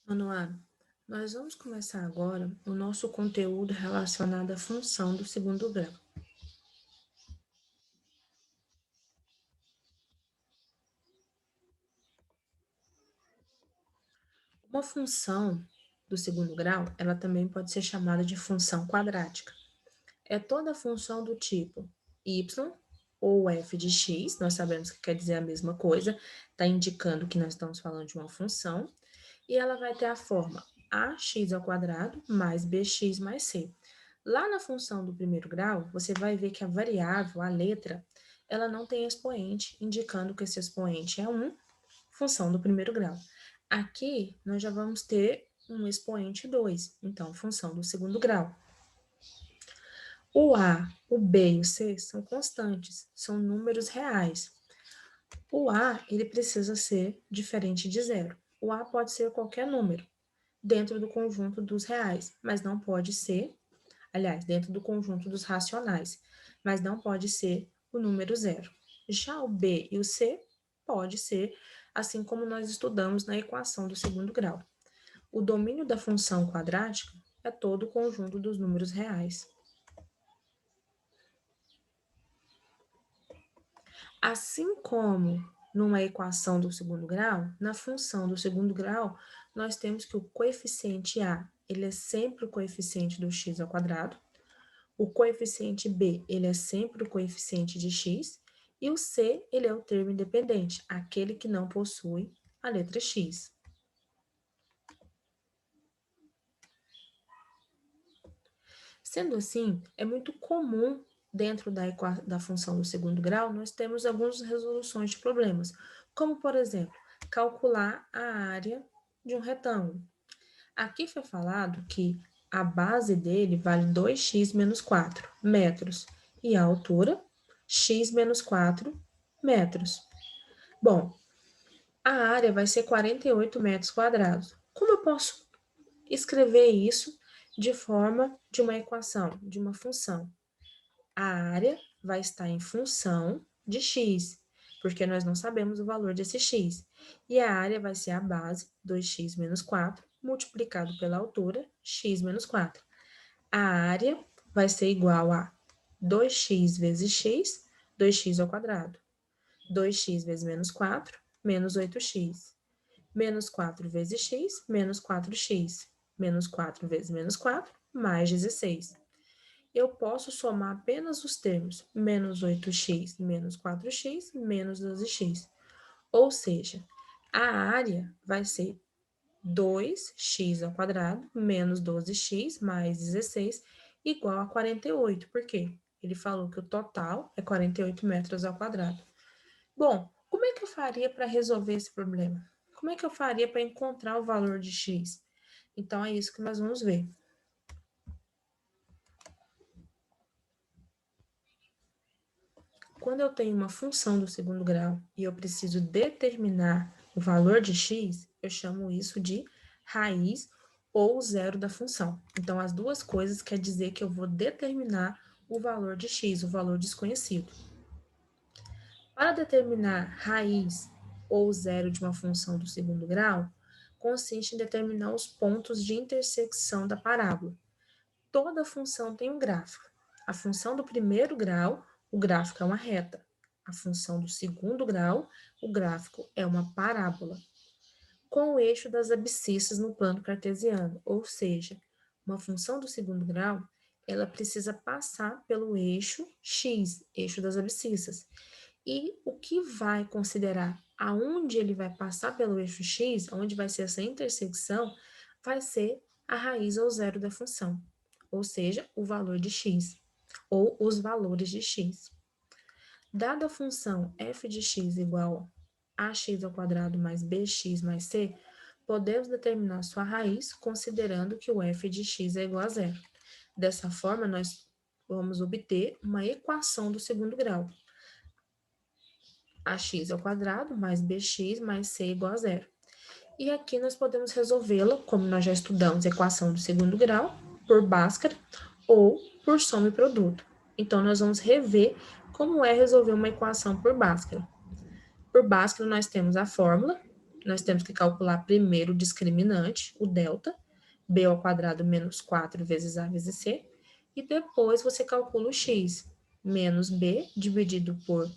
Manoel, nós vamos começar agora o nosso conteúdo relacionado à função do segundo grau. Uma função do segundo grau, ela também pode ser chamada de função quadrática. É toda função do tipo y ou f de x, nós sabemos que quer dizer a mesma coisa, está indicando que nós estamos falando de uma função, e ela vai ter a forma ax ao quadrado mais bx mais c. Lá na função do primeiro grau, você vai ver que a variável, a letra, ela não tem expoente, indicando que esse expoente é 1, função do primeiro grau. Aqui, nós já vamos ter um expoente 2, então, função do segundo grau. O A, o B e o C são constantes, são números reais. O A, ele precisa ser diferente de zero. O A pode ser qualquer número dentro do conjunto dos reais, mas não pode ser, aliás, dentro do conjunto dos racionais, mas não pode ser o número zero. Já o B e o C pode ser, assim como nós estudamos na equação do segundo grau. O domínio da função quadrática é todo o conjunto dos números reais. Assim como numa equação do segundo grau, na função do segundo grau, nós temos que o coeficiente A, ele é sempre o coeficiente do x ao quadrado, o coeficiente B, ele é sempre o coeficiente de x, e o C, ele é o termo independente, aquele que não possui a letra x. Sendo assim, é muito comum, dentro da função do segundo grau, nós temos algumas resoluções de problemas, como, por exemplo, calcular a área de um retângulo. Aqui foi falado que a base dele vale 2x menos 4 metros e a altura, x menos 4 metros. Bom, a área vai ser 48 metros quadrados. Como eu posso escrever isso de forma de uma equação, de uma função? A área vai estar em função de x, porque nós não sabemos o valor desse x. E a área vai ser a base, 2x menos 4, multiplicado pela altura, x menos 4. A área vai ser igual a 2x vezes x, 2x ao quadrado. 2x vezes menos 4, menos 8x. Menos 4 vezes x, menos 4x. Menos 4 vezes menos 4, mais 16. Eu posso somar apenas os termos menos 8x, menos 4x, menos 12x. Ou seja, a área vai ser 2x ao quadrado menos 12x mais 16 igual a 48. Por quê? Ele falou que o total é 48 metros ao quadrado. Bom, como é que eu faria para resolver esse problema? Como é que eu faria para encontrar o valor de x? Então, é isso que nós vamos ver. Quando eu tenho uma função do segundo grau e eu preciso determinar o valor de x, eu chamo isso de raiz ou zero da função. Então, as duas coisas quer dizer que eu vou determinar o valor de x, o valor desconhecido. Para determinar raiz ou zero de uma função do segundo grau, consiste em determinar os pontos de intersecção da parábola. Toda função tem um gráfico. A função do primeiro grau, o gráfico é uma reta. A função do segundo grau, o gráfico é uma parábola, com o eixo das abscissas no plano cartesiano, ou seja, uma função do segundo grau, ela precisa passar pelo eixo x, eixo das abscissas. E o que vai considerar aonde ele vai passar pelo eixo x, onde vai ser essa intersecção, vai ser a raiz ou zero da função, ou seja, o valor de x, ou os valores de x. Dada a função f de x igual a ax ao quadrado mais bx mais c, podemos determinar sua raiz considerando que o f de x é igual a zero. Dessa forma, nós vamos obter uma equação do segundo grau. Ax ao quadrado mais bx mais c igual a zero. E aqui nós podemos resolvê-la, como nós já estudamos, equação do segundo grau, por Bhaskara ou por soma e produto. Então, nós vamos rever como é resolver uma equação por Bhaskara. Por Bhaskara, nós temos a fórmula, nós temos que calcular primeiro o discriminante, o delta, b ao quadrado menos 4 vezes a vezes c, e depois você calcula o x, menos b dividido por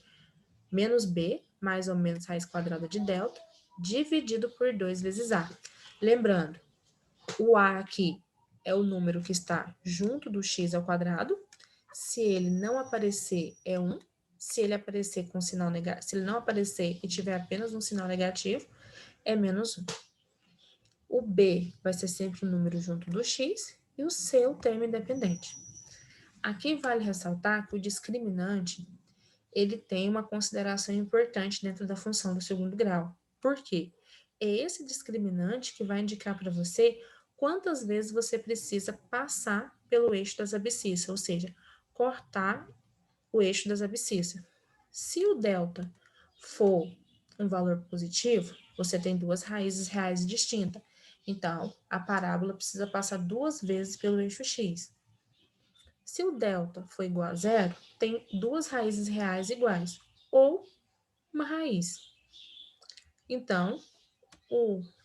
menos b, mais ou menos raiz quadrada de delta, dividido por 2 vezes a. Lembrando, o a aqui é o número que está junto do x ao quadrado. Se ele não aparecer, é 1. Se ele aparecer com sinal negativo, se ele não aparecer e tiver apenas um sinal negativo, é menos 1. O b vai ser sempre o número junto do x e o c o termo independente. Aqui vale ressaltar que o discriminante ele tem uma consideração importante dentro da função do segundo grau. Por quê? É esse discriminante que vai indicar para você quantas vezes você precisa passar pelo eixo das abscissas, ou seja, cortar o eixo das abscissas. Se o delta for um valor positivo, você tem duas raízes reais distintas. Então, a parábola precisa passar 2 vezes pelo eixo x. Se o delta for igual a zero, tem duas raízes reais iguais, ou uma raiz. Então,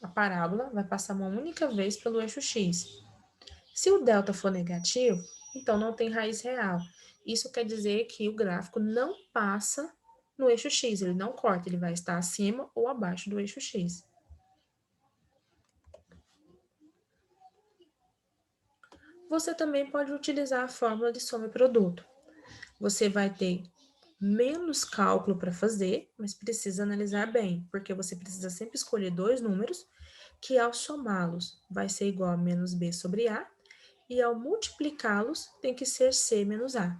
a parábola vai passar uma única vez pelo eixo x. Se o delta for negativo, então não tem raiz real. Isso quer dizer que o gráfico não passa no eixo x, ele não corta, ele vai estar acima ou abaixo do eixo x. Você também pode utilizar a fórmula de soma e produto. Você vai ter menos cálculo para fazer, mas precisa analisar bem, porque você precisa sempre escolher dois números que ao somá-los vai ser igual a menos b sobre a, e ao multiplicá-los tem que ser c menos a.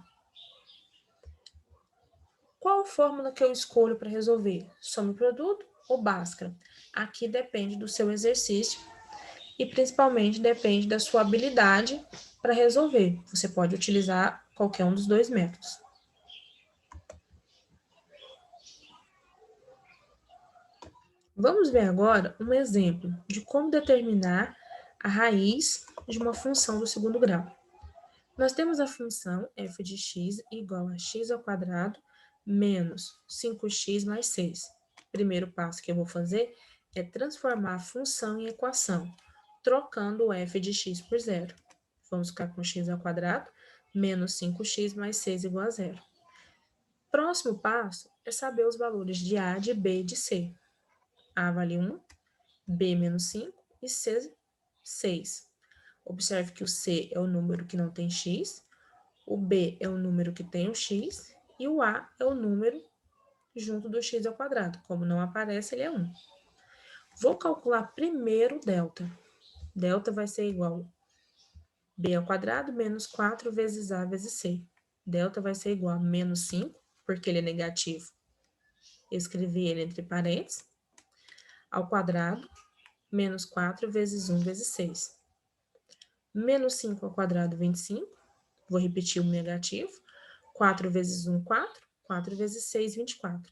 Qual fórmula que eu escolho para resolver? Soma e produto ou Bhaskara? Aqui depende do seu exercício e principalmente depende da sua habilidade para resolver. Você pode utilizar qualquer um dos dois métodos. Vamos ver agora um exemplo de como determinar a raiz de uma função do segundo grau. Nós temos a função f de x igual a x ao quadrado menos 5x mais 6. O primeiro passo que eu vou fazer é transformar a função em equação, trocando o f de x por zero. Vamos ficar com x ao quadrado menos 5x mais 6 igual a zero. Próximo passo é saber os valores de a, de b e de c. A vale 1, b menos 5 e c 6. Observe que o c é o número que não tem x, o b é o número que tem o x e o a é o número junto do x ao quadrado. Como não aparece, ele é 1. Vou calcular primeiro o delta. Delta vai ser igual a b ao quadrado menos 4 vezes a vezes c. Delta vai ser igual a menos 5, porque ele é negativo. Eu escrevi ele entre parênteses, ao quadrado, menos 4 vezes 1 vezes 6. Menos 5 ao quadrado, 25. Vou repetir o negativo. 4 vezes 1, 4. 4 vezes 6, 24.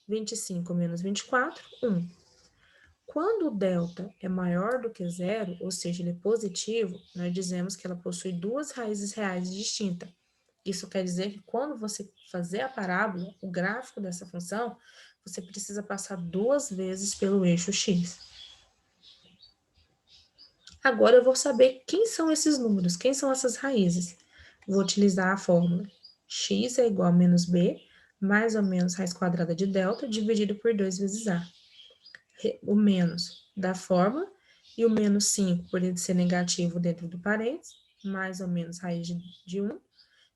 25 menos 24, 1. Quando o delta é maior do que zero, ou seja, ele é positivo, nós dizemos que ela possui duas raízes reais distintas. Isso quer dizer que quando você fazer a parábola, o gráfico dessa função, você precisa passar 2 vezes pelo eixo x. Agora eu vou saber quem são esses números, quem são essas raízes. Vou utilizar a fórmula x é igual a menos b, mais ou menos raiz quadrada de delta, dividido por 2 vezes a. O menos da fórmula e o menos 5, por ele ser negativo dentro do parênteses, mais ou menos raiz de 1,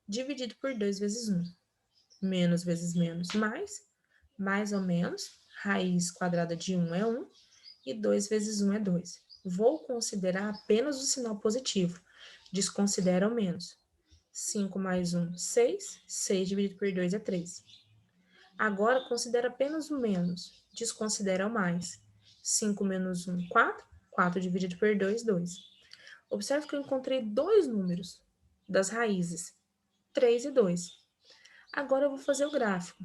dividido por 2 vezes 1. Menos vezes menos, mais ou menos, raiz quadrada de 1 é 1, e 2 vezes 1 é 2. Vou considerar apenas o sinal positivo, desconsidera o menos. 5 mais 1, 6, 6 dividido por 2 é 3. Agora, considera apenas o menos, desconsidera o mais. 5 menos 1, 4, 4 dividido por 2, 2. Observe que eu encontrei dois números das raízes, 3 e 2. Agora eu vou fazer o gráfico.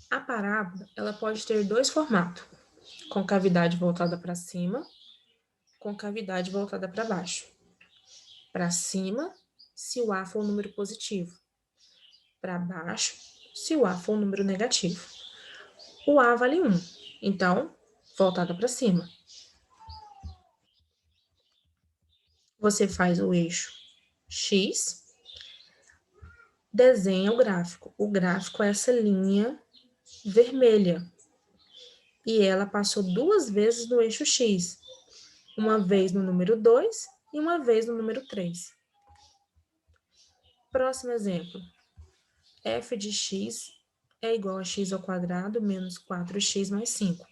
A parábola, ela pode ter dois formatos, com cavidade voltada para cima, com cavidade voltada para baixo. Para cima, se o A for um número positivo. Para baixo, se o A for um número negativo. O A vale 1. Então, voltada para cima. Você faz o eixo X, desenha o gráfico. O gráfico é essa linha vermelha. E ela passou 2 vezes no eixo X. Uma vez no número 2 e uma vez no número 3. Próximo exemplo. F de x é igual a x ao quadrado menos 4x mais 5.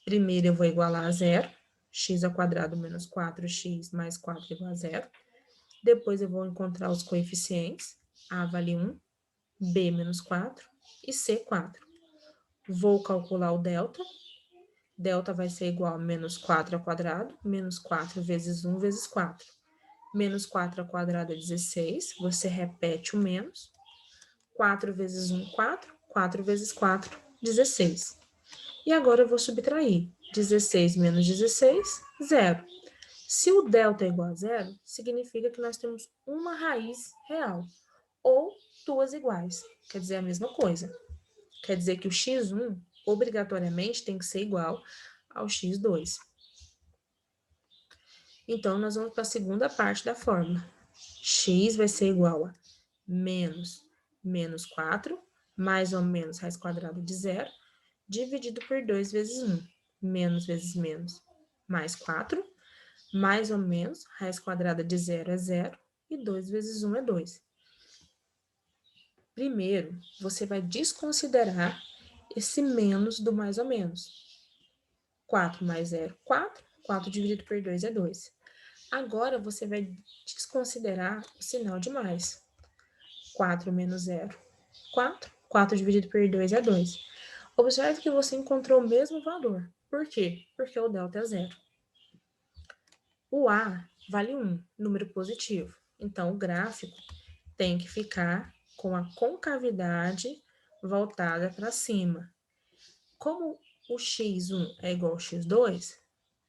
Primeiro eu vou igualar a zero. X ao quadrado menos 4x mais 4 igual a zero. Depois eu vou encontrar os coeficientes. A vale 1, B menos 4 e C 4. Vou calcular o delta. Delta vai ser igual a menos 4 ao quadrado, menos 4 vezes 1 vezes 4. Menos 4 ao quadrado é 16. Você repete o menos. 4 vezes 1, 4. 4 vezes 4, 16. E agora eu vou subtrair. 16 menos 16, 0. Se o delta é igual a zero, significa que nós temos uma raiz real, ou duas iguais, quer dizer a mesma coisa. Quer dizer que o x1 obrigatoriamente tem que ser igual ao x2. Então, nós vamos para a segunda parte da fórmula. X vai ser igual a menos 4, mais ou menos raiz quadrada de zero, dividido por 2 vezes 1. Menos vezes menos, mais 4. Mais ou menos, raiz quadrada de zero é zero, e 2 vezes 1 é 2. Primeiro, você vai desconsiderar esse menos do mais ou menos. 4 mais 0, 4. 4 dividido por 2 é 2. Agora, você vai desconsiderar o sinal de mais. 4 menos 0, 4. 4 dividido por 2 é 2. Observe que você encontrou o mesmo valor. Por quê? Porque o delta é zero. O A vale 1, número positivo. Então, o gráfico tem que ficar com a concavidade voltada para cima. Como o x1 é igual ao x2,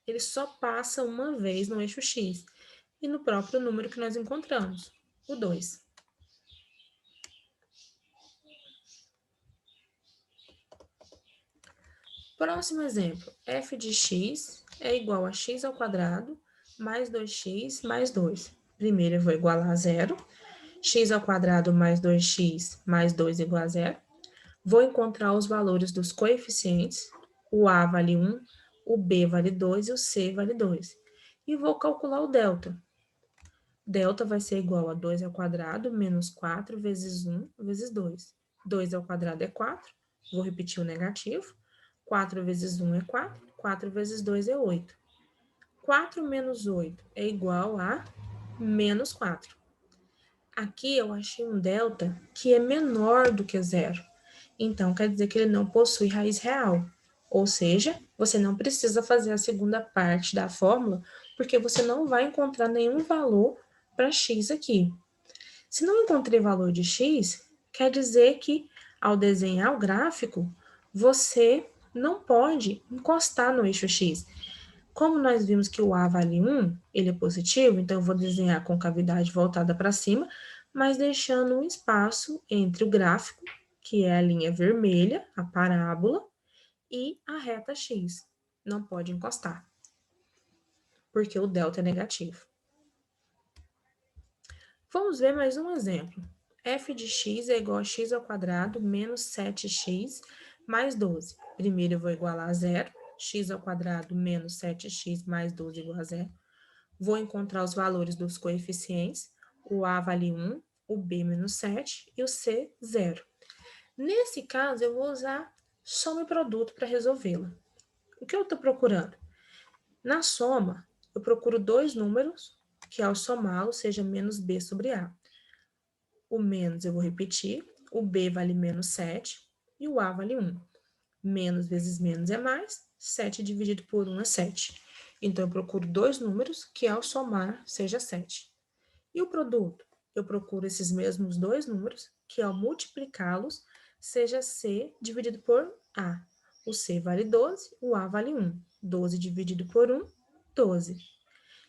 ele só passa uma vez no eixo x e no próprio número que nós encontramos, o 2. Próximo exemplo, f de x é igual a x ao quadrado mais 2x mais 2. Primeiro eu vou igualar a zero. X ao quadrado mais 2x mais 2 igual a zero. Vou encontrar os valores dos coeficientes. O A vale 1, o B vale 2 e o C vale 2. E vou calcular o delta. Delta vai ser igual a 2 ao quadrado menos 4 vezes 1 vezes 2. 2 ao quadrado é 4. Vou repetir o negativo. 4 vezes 1 é 4. 4 vezes 2 é 8. 4 menos 8 é igual a menos 4. Aqui eu achei um delta que é menor do que zero. Então, quer dizer que ele não possui raiz real. Ou seja, você não precisa fazer a segunda parte da fórmula, porque você não vai encontrar nenhum valor para x aqui. Se não encontrei valor de x, quer dizer que ao desenhar o gráfico, você não pode encostar no eixo x. Como nós vimos que o A vale 1, ele é positivo, então eu vou desenhar a concavidade voltada para cima, mas deixando um espaço entre o gráfico, que é a linha vermelha, a parábola, e a reta x. Não pode encostar, porque o delta é negativo. Vamos ver mais um exemplo. f de x é igual a x ao quadrado menos 7x mais 12. Primeiro eu vou igualar a zero. X ao quadrado menos 7x mais 12 igual a zero. Vou encontrar os valores dos coeficientes. O A vale 1, o B menos 7 e o C 0. Nesse caso, eu vou usar soma e produto para resolvê-la. O que eu estou procurando? Na soma, eu procuro dois números que ao somá-los seja menos B sobre A. O menos eu vou repetir, o B vale menos 7 e o A vale 1. Menos vezes menos é mais, 7 dividido por 1 é 7. Então, eu procuro dois números que ao somar seja 7. E o produto? Eu procuro esses mesmos dois números que ao multiplicá-los seja C dividido por A. O C vale 12, o A vale 1. 12 dividido por 1, 12.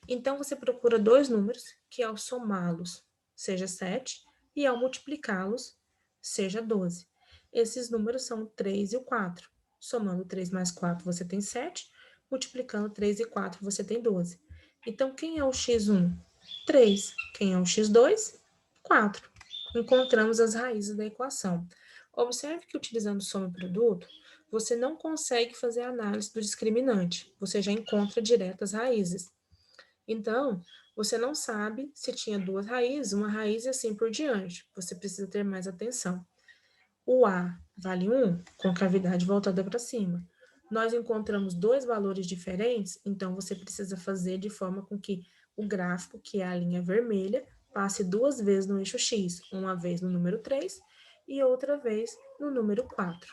Então, você procura dois números que ao somá-los seja 7 e ao multiplicá-los seja 12. Esses números são o 3 e o 4. Somando 3 mais 4, você tem 7. multiplicando 3 e 4, você tem 12. Então, quem é o x1? 3. Quem é o x2? 4. Encontramos as raízes da equação. Observe que utilizando soma e produto, você não consegue fazer a análise do discriminante, você já encontra direto as raízes. Então, você não sabe se tinha duas raízes, uma raiz e assim por diante. Você precisa ter mais atenção. O A vale 1, com cavidade voltada para cima. Nós encontramos dois valores diferentes, então você precisa fazer de forma com que o gráfico, que é a linha vermelha, passe duas vezes no eixo X, uma vez no número 3 e outra vez no número 4.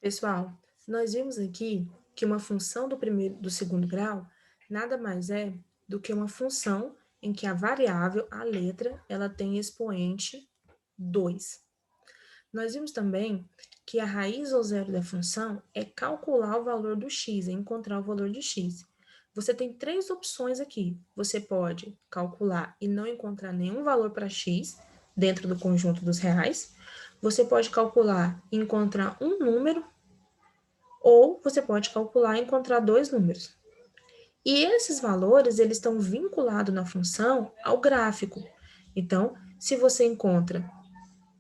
Pessoal, nós vimos aqui que uma função do segundo grau nada mais é do que uma função em que a variável, a letra, ela tem expoente 2. Nós vimos também que a raiz ou zero da função é calcular o valor do x, é encontrar o valor de x. Você tem três opções aqui. Você pode calcular e não encontrar nenhum valor para x dentro do conjunto dos reais. Você pode calcular e encontrar um número, ou você pode calcular e encontrar dois números. E esses valores, eles estão vinculados na função ao gráfico. Então, se você encontra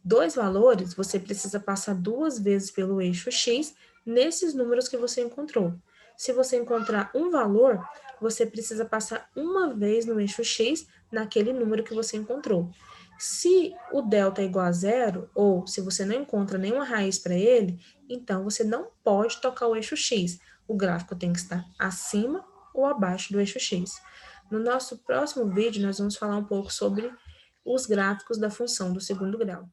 dois valores, você precisa passar duas vezes pelo eixo X nesses números que você encontrou. Se você encontrar um valor, você precisa passar uma vez no eixo X naquele número que você encontrou. Se o delta é igual a zero, ou se você não encontra nenhuma raiz para ele, então você não pode tocar o eixo X. O gráfico tem que estar acima ou abaixo do eixo X. No nosso próximo vídeo, nós vamos falar um pouco sobre os gráficos da função do segundo grau.